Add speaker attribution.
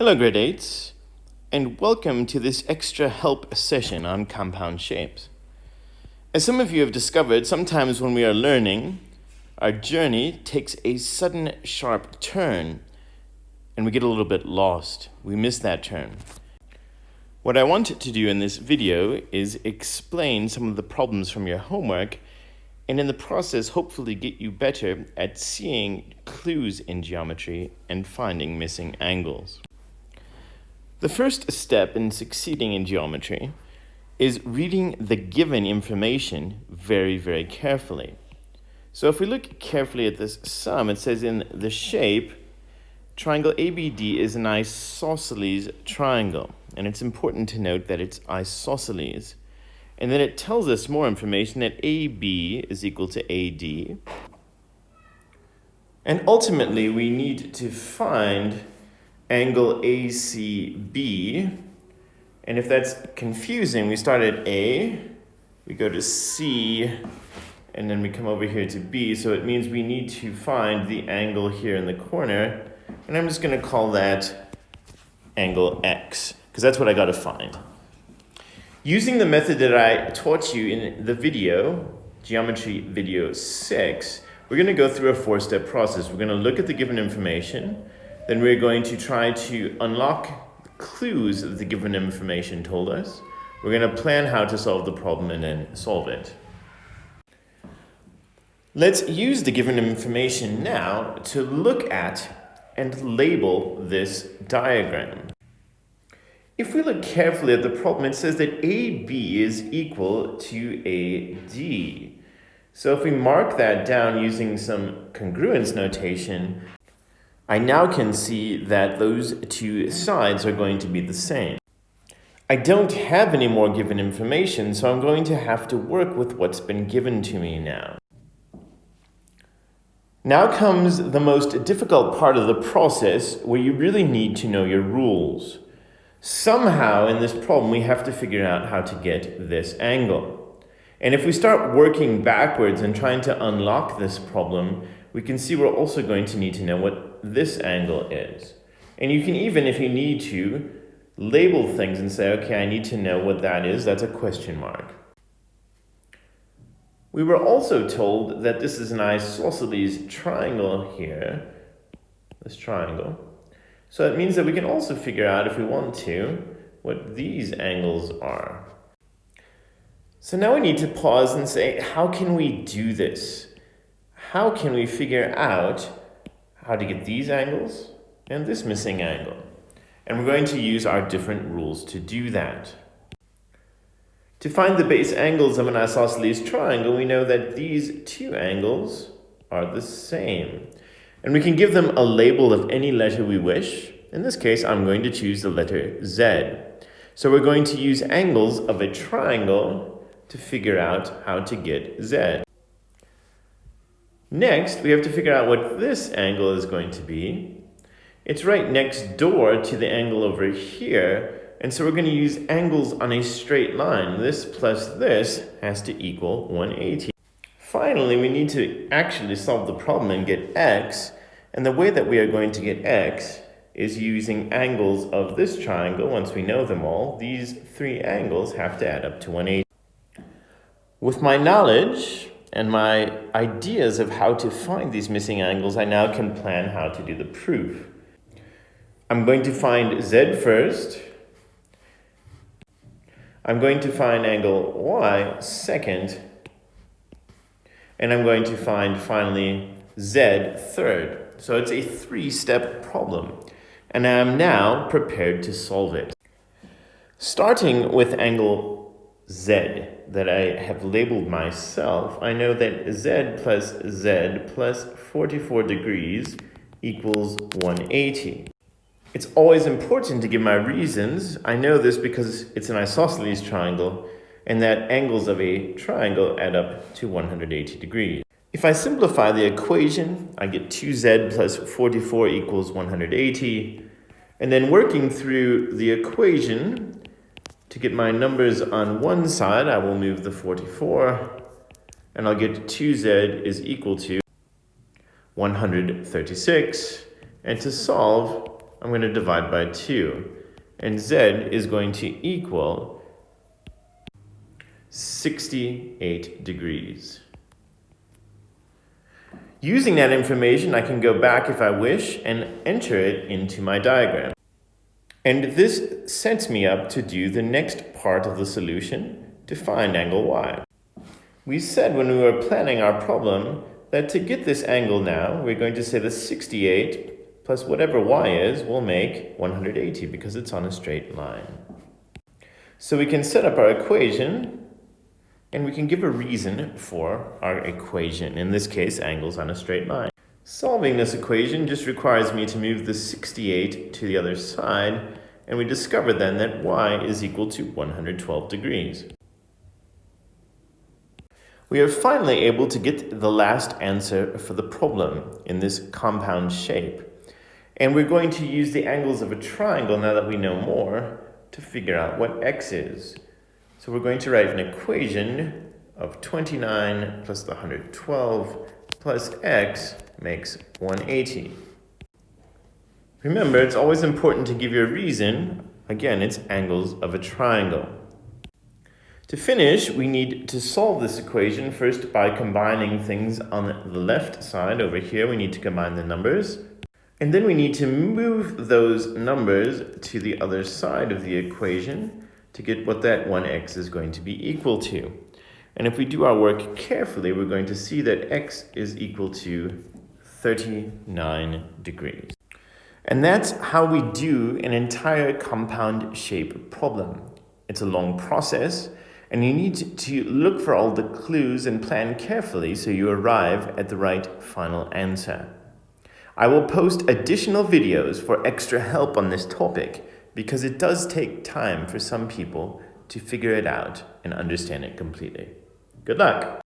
Speaker 1: Hello grade 8s, and welcome to this extra help session on compound shapes. As some of you have discovered, sometimes when we are learning, our journey takes a sudden sharp turn and we get a little bit lost. We miss that turn. What I wanted to do in this video is explain some of the problems from your homework and in the process hopefully get you better at seeing clues in geometry and finding missing angles. The first step in succeeding in geometry is reading the given information very, very carefully. So if we look carefully at this sum, it says in the shape, triangle ABD is an isosceles triangle. And it's important to note that it's isosceles. And then it tells us more information that AB is equal to AD. And ultimately, we need to find angle ACB, and if that's confusing, we start at A, we go to C, and then we come over here to B, so it means we need to find the angle here in the corner, and I'm just going to call that angle X, because that's what I got to find. Using the method that I taught you in the video, Geometry Video 6, we're going to go through a four-step process. We're going to look at the given information, then we're going to try to unlock the clues that the given information told us. We're going to plan how to solve the problem and then solve it. Let's use the given information now to look at and label this diagram. If we look carefully at the problem, it says that AB is equal to AD. So if we mark that down using some congruence notation, I now can see that those two sides are going to be the same. I don't have any more given information, so I'm going to have to work with what's been given to me now. Now comes the most difficult part of the process where you really need to know your rules. Somehow in this problem, we have to figure out how to get this angle. And if we start working backwards and trying to unlock this problem, we can see we're also going to need to know what this angle is. And you can even, if you need to, label things and say, okay, I need to know what that is. That's a question mark. We were also told that this is an isosceles triangle here, this triangle. So it means that we can also figure out, if we want to, what these angles are. So now we need to pause and say, how can we do this? How can we figure out how to get these angles and this missing angle? And we're going to use our different rules to do that. To find the base angles of an isosceles triangle, we know that these two angles are the same. And we can give them a label of any letter we wish. In this case, I'm going to choose the letter Z. So we're going to use angles of a triangle to figure out how to get Z. Next, we have to figure out what this angle is going to be. It's right next door to the angle over here, and so we're going to use angles on a straight line. This plus this has to equal 180. Finally, we need to actually solve the problem and get X, and the way that we are going to get X is using angles of this triangle. Once we know them all, these three angles have to add up to 180. With my knowledge and my ideas of how to find these missing angles, I now can plan how to do the proof. I'm going to find Z first. I'm going to find angle Y second. And I'm going to find, finally, Z third. So it's a three-step problem. And I am now prepared to solve it. Starting with angle Z that I have labeled myself, I know that Z plus 44 degrees equals 180. It's always important to give my reasons. I know this because it's an isosceles triangle and that angles of a triangle add up to 180 degrees. If I simplify the equation, I get 2Z plus 44 equals 180. And then working through the equation, to get my numbers on one side, I will move the 44, and I'll get 2Z is equal to 136. And to solve, I'm going to divide by 2. And z is going to equal 68 degrees. Using that information, I can go back if I wish and enter it into my diagram. And this sets me up to do the next part of the solution, to find angle y. We said when we were planning our problem that to get this angle now, we're going to say the 68 plus whatever y is will make 180 because it's on a straight line. So we can set up our equation and we can give a reason for our equation, in this case, angles on a straight line. Solving this equation just requires me to move the 68 to the other side, and we discover then that y is equal to 112 degrees. We are finally able to get the last answer for the problem in this compound shape. And we're going to use the angles of a triangle, now that we know more, to figure out what x is. So we're going to write an equation of 29 plus the 112 plus x makes 180. Remember, it's always important to give your reason. Again, it's angles of a triangle. To finish, we need to solve this equation first by combining things on the left side. Over here, we need to combine the numbers. And then we need to move those numbers to the other side of the equation to get what that 1x is going to be equal to. And if we do our work carefully, we're going to see that x is equal to 39 degrees. And that's how we do an entire compound shape problem. It's a long process, and you need to look for all the clues and plan carefully so you arrive at the right final answer. I will post additional videos for extra help on this topic because it does take time for some people to figure it out and understand it completely. Good luck!